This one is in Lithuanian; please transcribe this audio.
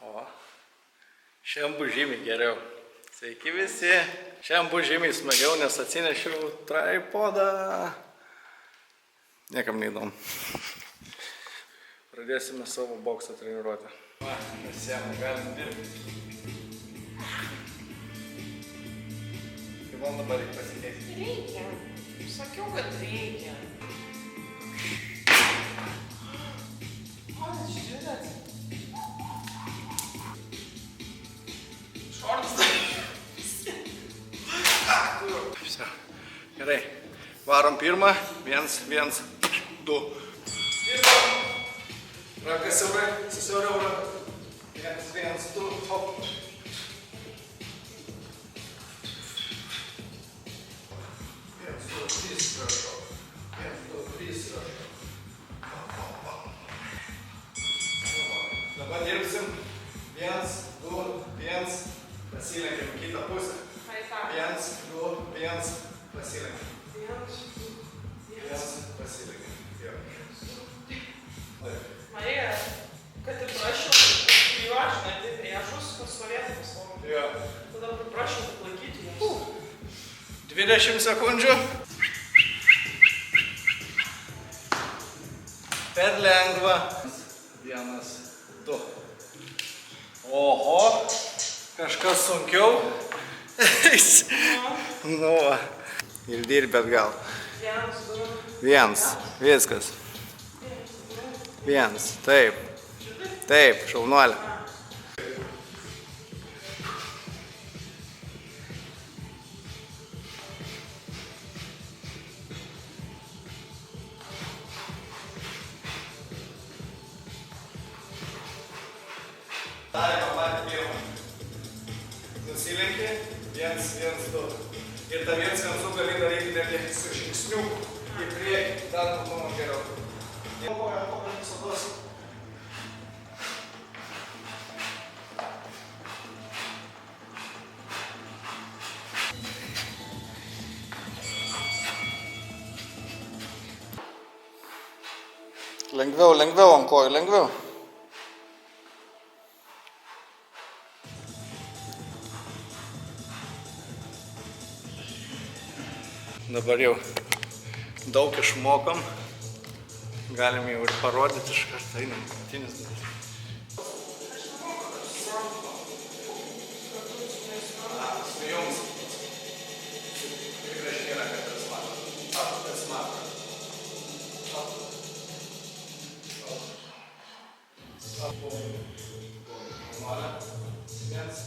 O, šiandien bus žymiai geriau. Sveiki visi. Šiandien bus žymiai smagiau, nes atsinešiau tripodą. Niekam neįdomu. Pradėsime savo bokso treniruotę. Va, visiems galim dirbti. Kaip man dabar reikia pasikeisti? Reikia. Sakiau, kad reikia. Manas žiūrėt. Все. Gerai. Varom pirmą. 1, 1, 2. Dirbam. Rankas siaurai, susiauriau ranką. 1, 1, 2, hop. 1, 2, 3, prašau. 1, 2, 3, prašau. Dabar dirbsim. 1, 2, 1. Pasilenkiam į kitą pusę. 1, 2, 1. Pasilenkiam. 1, pasilenkiam. Jo. Marija, kad ir prašiau, klijuot, žinai, tai priešus, kad stovėtų paslaugų. Jo. Tada prašau, kad laikyti jums. 20 sekundžių. Per lengva. 1, 2. Oho, kažkas sunkiau. Nu, va. Ir dirbi atgal. 1, 2. 1, viskas. 1, taip. Taip, šaunuolė. Darė pamatį pirmą. Nusilenki, 1, 1, 2. Ir tą 1, 1, 2 gali daryti netgi su žingsniu į priekį. Dar būtų geriau. Koją visados. Lengviau, lengviau ant kojų, lengviau. Dabar jau daug išmokom. Galim jau ir parodyti iš karto, einam krūtinės daryti. Su jums. Tikrai nėra, kad tas mato. Tas mato. Vienas.